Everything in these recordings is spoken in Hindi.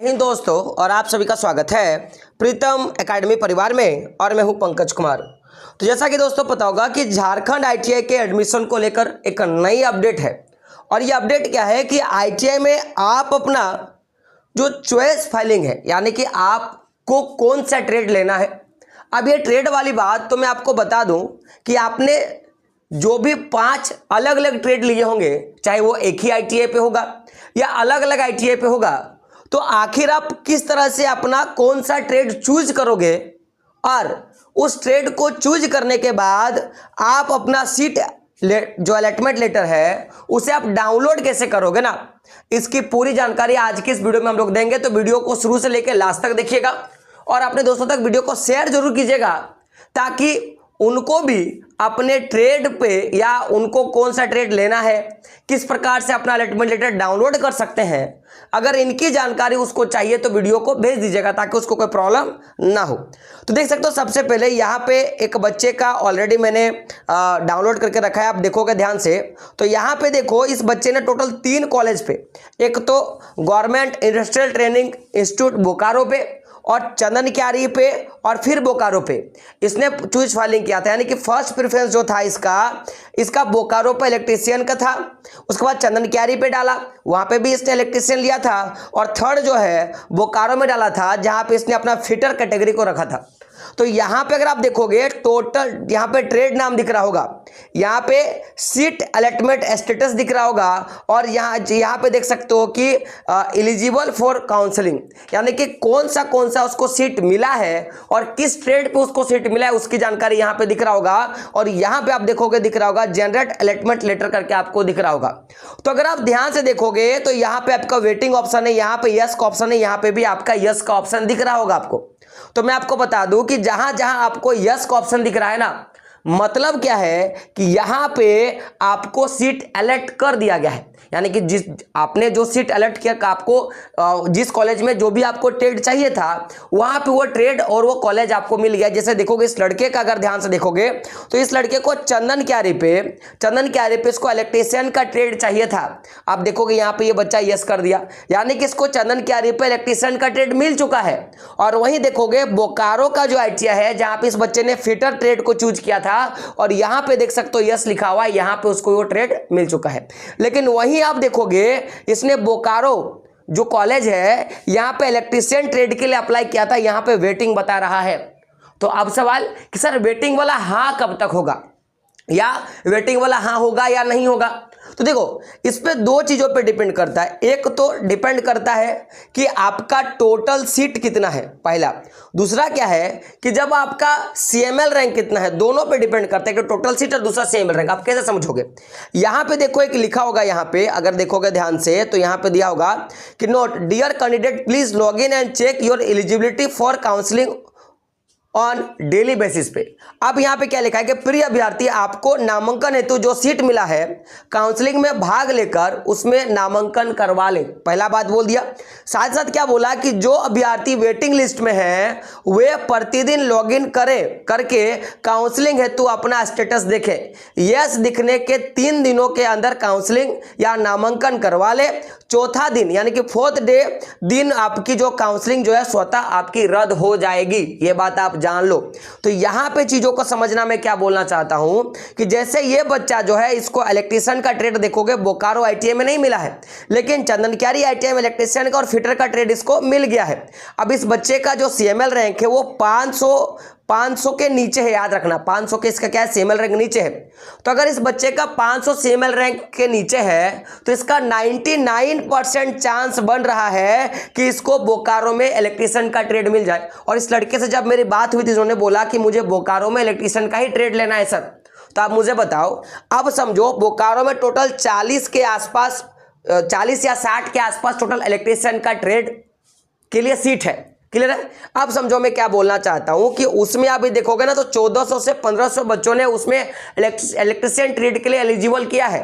हिंद दोस्तों, और आप सभी का स्वागत है प्रीतम एकेडमी परिवार में। और मैं हूं पंकज कुमार। तो जैसा कि दोस्तों पता होगा कि झारखंड आईटीआई के एडमिशन को लेकर एक नई अपडेट है। और ये अपडेट क्या है कि आईटीआई में आप अपना जो चॉइस फाइलिंग है, यानी कि आपको कौन सा ट्रेड लेना है। अब ये ट्रेड वाली बात तो मैं आपको बता दूं कि आपने जो भी 5 अलग अलग ट्रेड लिए होंगे, चाहे वो एक ही आईटीआई पे होगा या अलग अलग आईटीआई पे होगा, तो आखिर आप किस तरह से अपना कौन सा ट्रेड चूज करोगे और उस ट्रेड को चूज करने के बाद आप अपना सीट जो अलॉटमेंट लेटर है उसे आप डाउनलोड कैसे करोगे ना, इसकी पूरी जानकारी आज की इस वीडियो में हम लोग देंगे। तो वीडियो को शुरू से लेकर लास्ट तक देखिएगा और अपने दोस्तों तक वीडियो को शेयर जरूर कीजिएगा, ताकि उनको भी अपने ट्रेड पे या उनको कौन सा ट्रेड लेना है, किस प्रकार से अपना अलॉटमेंट लेटर डाउनलोड कर सकते हैं, अगर इनकी जानकारी उसको चाहिए तो वीडियो को भेज दीजिएगा ताकि उसको कोई प्रॉब्लम ना हो। तो देख सकते हो, सबसे पहले यहाँ पे एक बच्चे का ऑलरेडी मैंने डाउनलोड करके रखा है। आप देखोगे ध्यान से तो यहाँ पे देखो, इस बच्चे ने टोटल 3 कॉलेज पे, एक तो government industrial training institute Bokaro पे और चंदन क्यारी पे और फिर बोकारो पे इसने चूज फाइलिंग किया था। यानी कि फर्स्ट प्रेफरेंस जो था इसका बोकारो पे इलेक्ट्रीशियन का था, उसके बाद चंदन क्यारी पे डाला, वहां पे भी इसने इलेक्ट्रीशियन लिया था, और थर्ड जो है बोकारो में डाला था जहां पे इसने अपना फिटर कैटेगरी को रखा था। तो यहां पे अगर आप देखोगे टोटल, यहां पे ट्रेड नाम दिख रहा होगा, यहां पे सीट अलॉटमेंट स्टेटस दिख रहा होगा, और यहां पे देख सकते हो कि एलिजिबल फॉर काउंसलिंग, यानी कि कौन सा उसको सीट मिला है और किस ट्रेड पे उसको सीट मिला है उसकी जानकारी यहां पे दिख रहा होगा। और यहां पे आप देखोगे दिख रहा होगा जनरेट अलॉटमेंट लेटर करके आपको दिख रहा होगा। तो अगर आप ध्यान से देखोगे तो यहां पे आपका वेटिंग ऑप्शन है, यहां पे यस का ऑप्शन है, यहां पे भी आपका यस का ऑप्शन दिख रहा होगा आपको। तो मैं आपको बता दूं कि जहां जहां आपको यस का ऑप्शन दिख रहा है ना, मतलब क्या है कि यहां पे आपको सीट अलॉट कर दिया गया है। यानी कि जिस आपने जो सीट अलॉट किया, आपको जिस कॉलेज में जो भी आपको ट्रेड चाहिए था वहां पे वो ट्रेड और वो कॉलेज आपको मिल गया। जैसे देखोगे इस लड़के का, अगर ध्यान से देखोगे तो इस लड़के को चंदन क्यारी पे इसको इलेक्ट्रीशियन का ट्रेड चाहिए था। आप देखोगे यहाँ पे ये बच्चा यस कर दिया, यानी कि इसको चंदन क्यारी पे इलेक्ट्रीशियन का ट्रेड मिल चुका है। और वहीं देखोगे बोकारो का जो आईटीआई है जहां पे इस बच्चे ने फिटर ट्रेड को चूज किया था, और यहां पे देख सकते हो यस लिखा हुआ है, यहां पे उसको वो ट्रेड मिल चुका है। लेकिन वहीं आप देखोगे इसने बोकारो जो कॉलेज है यहां पे इलेक्ट्रीशियन ट्रेड के लिए अप्लाई किया था, यहां पे वेटिंग बता रहा है। तो अब सवाल कि सर वेटिंग वाला हां कब तक होगा, या वेटिंग वाला हां होगा या नहीं होगा। तो देखो, इस पे 2 चीजों पे डिपेंड करता है। एक तो डिपेंड करता है कि आपका टोटल सीट कितना है, पहला। दूसरा क्या है कि जब आपका सीएमएल रैंक कितना है, दोनों पे डिपेंड करता है कि टोटल सीट और दूसरा सीएमएल रैंक। आप कैसे समझोगे, यहां पे देखो एक लिखा होगा, यहां पे अगर देखोगे ध्यान से तो यहां पे दिया होगा कि note dear candidate please log in and check your eligibility for counselling on daily basis पे। अब यहां पे क्या लिखा है कि प्रिय अभ्यर्थी, आपको नामांकन हेतु जो सीट मिला है काउंसलिंग में भाग लेकर उसमें नामांकन करवा लें, पहला बात बोल दिया। साथ साथ क्या बोला कि जो अभ्यर्थी वेटिंग लिस्ट में है वे प्रतिदिन लॉगिन करके काउंसलिंग हेतु अपना स्टेटस देखें। यस दिखने के 3 दिनों के अंदर काउंसलिंग या नामांकन करवा ले। चौथा दिन यानी कि 4th डे दिन आपकी जो काउंसलिंग जो है स्वतः आपकी रद्द हो जाएगी, ये बात आप जान लो। तो यहां पे चीजों को समझना मैं क्या बोलना चाहता हूं कि जैसे ये बच्चा जो है इसको इलेक्ट्रीशियन का ट्रेड देखोगे बोकारो आईटीआई में नहीं मिला है, लेकिन चंदन क्यारी आईटीआई में इलेक्ट्रीशियन का और फिटर का ट्रेड इसको मिल गया है। अब इस बच्चे का जो सीएमएल रैंक है वो 500 के नीचे है, याद रखना 500 के इसका क्या है, सीएमएल रैंक नीचे है। तो अगर इस बच्चे का 500 सीएमएल रैंक के नीचे है तो इसका 99% चांस बन रहा है कि इसको बोकारो में इलेक्ट्रीशियन का ट्रेड मिल जाए। और इस लड़के से जब मेरी बात हुई थी, उन्होंने बोला कि मुझे बोकारो में इलेक्ट्रीशियन का ही ट्रेड लेना है सर। तो आप मुझे बताओ, अब समझो बोकारो में टोटल 40 के आसपास, 40 या 60 के आसपास टोटल इलेक्ट्रीशियन का ट्रेड के लिए सीट है। क्लियर है। अब समझो मैं क्या बोलना चाहता हूं कि उसमें अभी देखोगे ना तो 1400 से 1500 बच्चों ने उसमें इलेक्ट्रीशियन ट्रेड के लिए एलिजिबल किया है।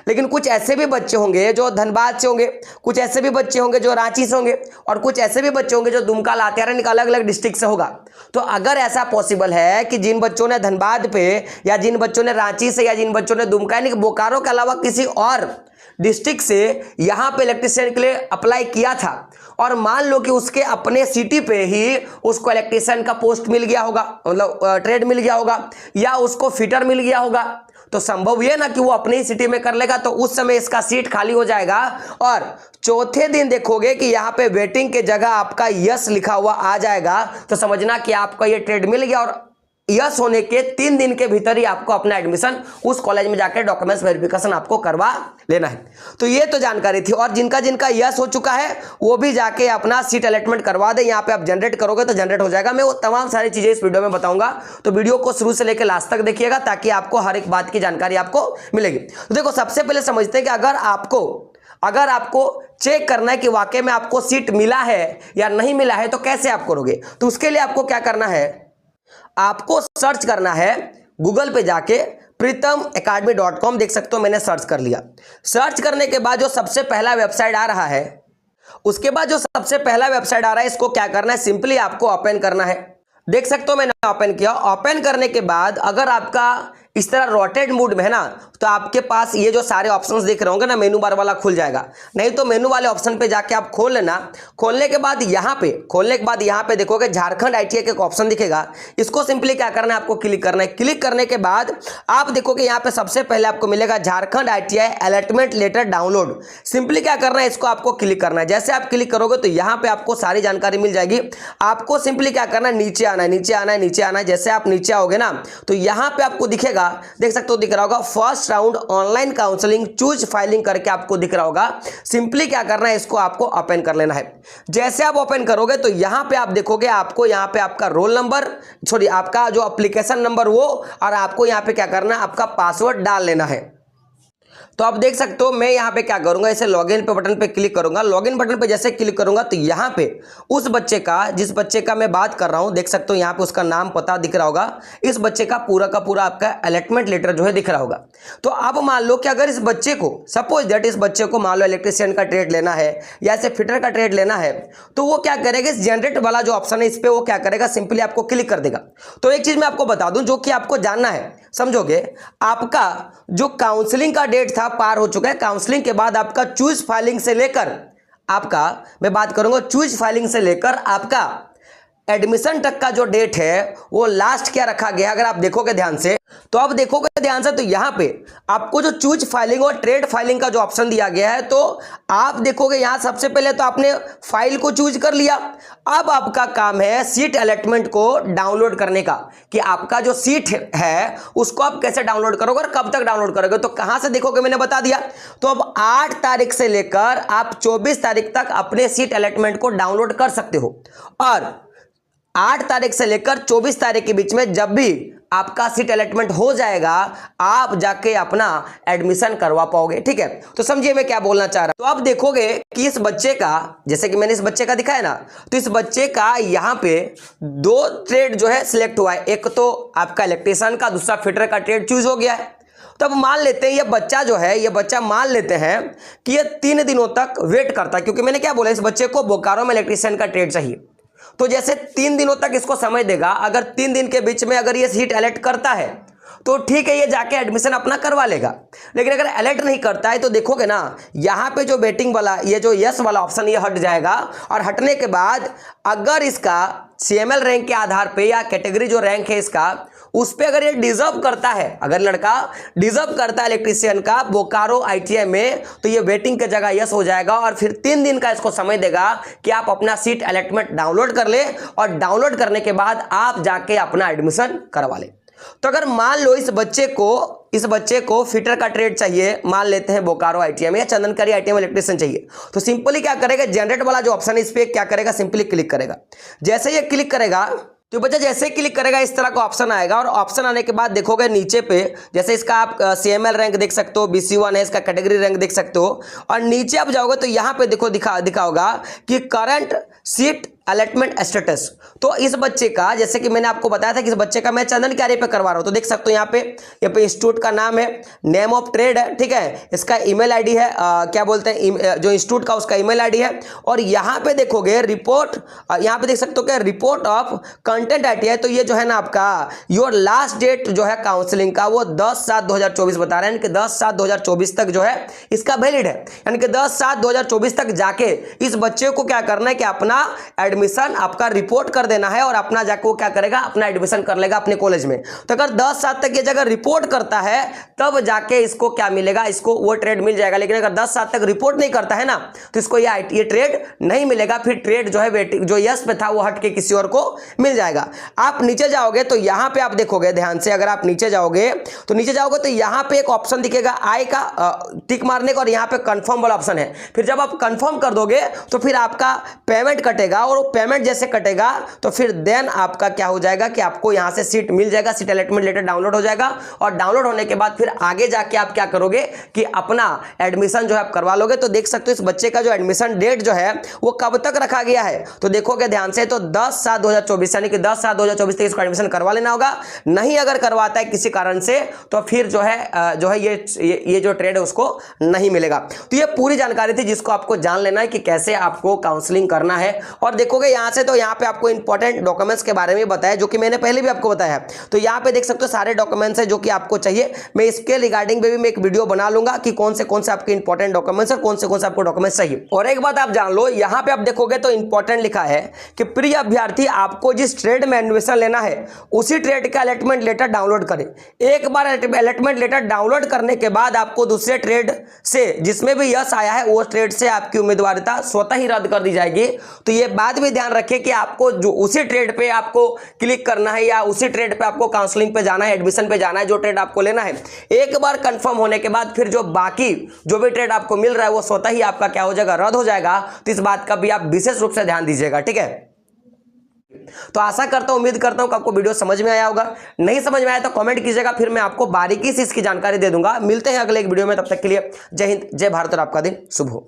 लेकिन कुछ ऐसे भी बच्चे होंगे जो धनबाद से होंगे, कुछ ऐसे भी बच्चे होंगे जो रांची से होंगे, और कुछ ऐसे भी बच्चे होंगे जो दुमका लातेहार अलग अलग डिस्ट्रिक्ट से होगा। तो अगर ऐसा पॉसिबल है कि जिन बच्चों ने धनबाद पे या जिन बच्चों ने रांची से या जिन बच्चों ने दुमका यानी बोकारो के अलावा किसी और डिस्ट्रिक्ट से यहाँ पे इलेक्ट्रीशियन के लिए अप्लाई किया था और मान लो कि उसके अपने सिटी पे ही उसको इलेक्ट्रीशियन का पोस्ट मिल गया होगा, मतलब ट्रेड मिल गया होगा, या उसको फिटर मिल गया होगा, तो संभव ये ना कि वो अपनी ही सिटी में कर लेगा, तो उस समय इसका सीट खाली हो जाएगा और चौथे दिन देखोगे कि यहाँ पे वेटिंग के जगह आपका यस लिखा हुआ आ जाएगा, तो समझना कि आपका ये ट्रेड मिल गया और यस होने के 3 दिन के भीतर ही आपको अपना एडमिशन उस कॉलेज में जाकर डॉक्यूमेंट्स वेरिफिकेशन आपको करवा लेना है। तो ये तो जानकारी थी। और जिनका जिनका यस हो चुका है वो भी जाके अपना सीट अलॉटमेंट करवा दे। यहाँ पे आप जनरेट करोगे तो जनरेट हो जाएगा। मैं वो तमाम सारी चीजें इस वीडियो में बताऊंगा, तो वीडियो को शुरू से लेकर लास्ट तक देखिएगा ताकि आपको हर एक बात की जानकारी आपको मिलेगी। तो देखो, सबसे पहले समझते हैं कि अगर आपको चेक करना है कि वाकई में आपको सीट मिला है या नहीं मिला है तो कैसे आप करोगे। तो उसके लिए आपको क्या करना है, आपको सर्च करना है गूगल पे जाके pritamacademy.com। देख सकते हो मैंने सर्च कर लिया। सर्च करने के बाद जो सबसे पहला वेबसाइट आ रहा है, उसके बाद जो सबसे पहला वेबसाइट आ रहा है, इसको क्या करना है, सिंपली आपको ओपन करना है। देख सकते हो मैंने ओपन किया। ओपन करने के बाद अगर आपका इस तरह रोटेट मोड में है ना, तो आपके पास ये जो सारे ऑप्शंस दिख रहे होंगे ना, मेनू बार वाला खुल जाएगा। नहीं तो मेनू वाले ऑप्शन पे जाके आप खोल लेना। खोलने के बाद यहाँ पे देखोगे झारखंड आईटीआई का एक ऑप्शन दिखेगा। इसको सिंपली क्या करना है, आपको क्लिक करना है। क्लिक करने के बाद आप देखोगे यहाँ पे सबसे पहले आपको मिलेगा Jharkhand ITI allotment letter download. Simply क्या करना है, इसको आपको क्लिक करना है। जैसे आप क्लिक करोगे तो यहाँ पे आपको सारी जानकारी मिल जाएगी। आपको सिंपली क्या करना है, नीचे आना है। जैसे आप नीचे आओगे ना, तो यहाँ पे आपको दिखेगा, देख सकते हो, दिख रहा होगा first round online counselling choose filing करके आपको दिख रहा होगा। सिंपली क्या करना है, इसको आपको ओपन कर लेना है। जैसे आप ओपन करोगे तो यहां पे आप देखोगे, आपको यहां पे आपका रोल नंबर, आपका जो एप्लीकेशन नंबर वो, और आपको यहां पे क्या करना है, आपका पासवर्ड डाल लेना है। तो आप देख सकते हो मैं यहाँ पे क्या करूंगा, इसे लॉगिन पे बटन पे क्लिक करूंगा। लॉगिन बटन पे जैसे क्लिक करूंगा तो यहाँ पे उस बच्चे का, जिस बच्चे का मैं बात कर रहा हूँ, देख सकते हो यहाँ पे उसका नाम पता दिख रहा होगा। इस बच्चे का पूरा आपका अलॉटमेंट लेटर जो है दिख रहा होगा। तो अब मान लो कि अगर इस बच्चे को, सपोज दैट इस बच्चे को मान लो इलेक्ट्रीशियन का ट्रेड लेना है या ऐसे फिटर का ट्रेड लेना है, तो वो क्या करेगा, इस जनरेट वाला जो ऑप्शन है इस पर वो क्या करेगा, सिंपली आपको क्लिक कर देगा। तो एक चीज मैं आपको बता दूं जो कि आपको जानना है, समझोगे, आपका जो काउंसलिंग का डेट था पार हो चुका है। काउंसलिंग के बाद आपका चूज फाइलिंग से लेकर आपका, मैं बात करूंगा चूज फाइलिंग से लेकर आपका एडमिशन तक का जो डेट है वो लास्ट क्या रखा गया, अगर आप देखोगे ध्यान से, तो आप देखोगे ध्यान से तो यहां पे आपको जो चूज फाइलिंग और ट्रेड फाइलिंग का जो ऑप्शन दिया गया है, तो आप देखोगे यहां सबसे पहले तो आपने फाइल को चूज कर लिया। अब आपका काम है सीट अलॉटमेंट को डाउनलोड करने का, कि आपका जो सीट है उसको आप कैसे डाउनलोड करोगे और कब तक डाउनलोड करोगे। तो कहां से देखोगे, मैंने बता दिया। तो अब 8 तारीख से लेकर आप 24 तारीख तक अपने सीट अलॉटमेंट को डाउनलोड कर सकते हो, और 8 तारीख से लेकर 24 तारीख के बीच में जब भी आपका सीट अलॉटमेंट हो जाएगा, आप जाके अपना एडमिशन करवा पाओगे। ठीक है, तो समझिए मैं क्या बोलना चाह रहा हूं। तो आप देखोगे कि इस बच्चे का, जैसे कि मैंने इस बच्चे का दिखाया ना, तो इस बच्चे का यहाँ पे 2 ट्रेड जो है सिलेक्ट हुआ है। एक तो आपका इलेक्ट्रीशियन का, दूसरा फिटर का ट्रेड चूज हो गया है। तो अब मान लेते हैं ये बच्चा जो है, ये बच्चा मान लेते हैं कि ये 3 दिनों तक वेट करता है, क्योंकि मैंने क्या बोला, इस बच्चे को बोकारो में इलेक्ट्रीशियन का ट्रेड चाहिए। तो जैसे 3 दिनों तक इसको समय देगा, अगर 3 दिन के बीच में अगर ये सीट अलॉट करता है तो ठीक है, ये जाके एडमिशन अपना करवा लेगा। लेकिन अगर अलॉट नहीं करता है तो देखोगे ना, यहाँ पे जो वेटिंग वाला, ये जो यस वाला ऑप्शन ये हट जाएगा, और हटने के बाद अगर इसका CML रैंक के आधार पे या कैटेगरी जो रैंक है इसका, उस पे अगर ये डिजर्व करता है, अगर लड़का डिजर्व करता है इलेक्ट्रीशियन का बोकारो ITI में, तो ये वेटिंग की जगह यस हो जाएगा, और फिर 3 दिन का इसको समय देगा कि आप अपना सीट अलॉटमेंट डाउनलोड कर ले, और डाउनलोड करने के बाद आप जाके अपना एडमिशन करवा ले। तो अगर मान लो इस बच्चे को फिटर का ट्रेड चाहिए, मान लेते हैं बोकारो ITI में या चंदनकारी ITI में इलेक्ट्रीशियन चाहिए, तो सिंपली क्या करेगा, जनरेट वाला जो ऑप्शन है इस पे क्या करेगा, सिंपली क्लिक करेगा। जैसे ये क्लिक करेगा तो बच्चा जैसे क्लिक करेगा इस तरह का ऑप्शन आएगा, और ऑप्शन आने के बाद देखोगे नीचे पे, जैसे इसका आप CML रैंक देख सकते हो, BC1 है, इसका कैटेगरी रैंक देख सकते हो, और नीचे आप जाओगे तो यहाँ पे देखो दिखा होगा कि करंट सीट अलॉटमेंट स्टेटस। तो इस बच्चे का, जैसे कि मैंने आपको बताया था कि इस बच्चे का मैं चंदन कार्य पे करवा रहा हूं, तो देख सकते हो यहाँ पे इंस्टीट्यूट का नाम है, नेम ऑफ ट्रेड है, ठीक है, इसका ईमेल आईडी है, क्या बोलते हैं जो इंस्टीट्यूट का उसका ईमेल आईडी है। और यहाँ पे देखोगे रिपोर्ट, यहाँ पे देख सकते हो कि रिपोर्ट ऑफ कंटेंट आईटीआई, तो ये जो है ना आपका योर लास्ट डेट जो है काउंसलिंग का वो 10/7/2024 बता रहे हैं, यानी कि 10/7/2024 तक जो है इसका वैलिड है, यानी कि 10/7/2024 तक जाके इस बच्चे को क्या करना है कि अपना एडमिशन आपका रिपोर्ट कर देना है और अपना जाके वो क्या करेगा, अपना एडमिशन कर लेगा अपने कॉलेज में। तो अगर 10/7 तक ये जगह रिपोर्ट करता है तब जाके इसको क्या मिलेगा, इसको वो ट्रेड मिल जाएगा। लेकिन अगर 10/7 तक रिपोर्ट नहीं करता है ना तो इसको ये ट्रेड नहीं मिलेगा, फिर ट्रेड जो है वेटिंग जो यस पे था वो हट के किसी और को मिल जाएगा। आप नीचे जाओगे तो यहां पे आप देखोगे ध्यान से, अगर आप नीचे जाओगे तो यहां पे एक ऑप्शन दिखेगा आई का टिक मारने का, और यहां पे कंफर्म वाला ऑप्शन है। फिर जब आप कंफर्म कर दोगे तो फिर आपका पेमेंट कटेगा, और पेमेंट जैसे कटेगा तो फिर देन आपका क्या हो जाएगा कि आपको यहां से सीट मिल जाएगा, सीट अलॉटमेंट लेटर डाउनलोड हो जाएगा, और डाउनलोड होने के बाद फिर आगे जाके आप क्या करोगे कि अपना एडमिशन जो है आप करवा लोगे। तो देख सकते हो इस बच्चे का जो एडमिशन डेट जो है वो कब तक रखा गया है, तो देखोगे ध्यान से, तो 10/7/2024 यानी कि 10/7/2024 तक इसको एडमिशन करवा लेना होगा। नहीं अगर करवाता है किसी कारण से तो फिर जो है ये जो ट्रेड है उसको नहीं मिलेगा। तो ये पूरी जानकारी थी जिसको आपको जान लेना है कि कैसे आपको काउंसलिंग करना है। और देखोगे यहां से, तो यहां पे आपको इंपॉर्टेंट डॉक्यूमेंट्स के बारे में बताया जो कि मैंने पहले भी आपको बताया है। तो यहां पे देख सकते हो सारे डॉक्यूमेंट्स है जो कि आपको चाहिए। मैं इसके रिगार्डिंग भी मैं एक वीडियो बना लूंगा कि कौन से आपके इंपॉर्टेंट डॉक्यूमेंट्स है, कौन से आपको डॉक्यूमेंट्स चाहिए। और एक बात आप जान लो, यहां पे आप देखोगे तो इंपॉर्टेंट लिखा है कि प्रिय अभ्यर्थी आपको जिस ट्रेड में एडमिशन लेना है उसी ट्रेड का अलॉटमेंट लेटर डाउनलोड करें। एक बार अलॉटमेंट लेटर डाउनलोड करने के बाद आपको दूसरे ट्रेड से जिसमें भी यस आया है वो ट्रेड से आपकी उम्मीदवारिता स्वतः ही रद्द कर दी जाएगी। तो ये बात भी ध्यान रखें कि आपको जो उसी ट्रेड पे आपको क्लिक करना है या उसी ट्रेड पे आपको काउंसलिंग पे जाना है, एडमिशन पे जाना है, जो ट्रेड आपको लेना है। एक बार कंफर्म होने के बाद फिर जो बाकी जो भी ट्रेड आपको मिल रहा है वो स्वतः ही आपका क्या हो जाएगा, रद्द हो जाएगा। तो इस बात का भी आप विशेष रूप से ध्यान दीजिएगा, ठीक है। तो आशा करता हूं, उम्मीद करता हूं कि आपको वीडियो समझ में आया होगा। नहीं समझ में आया तो कमेंट कीजिएगा, फिर मैं आपको बारीकी से इसकी जानकारी दे दूंगा। मिलते हैं अगले एक वीडियो में, तब तक के लिए जय हिंद, जय भारत और आपका दिन शुभ हो।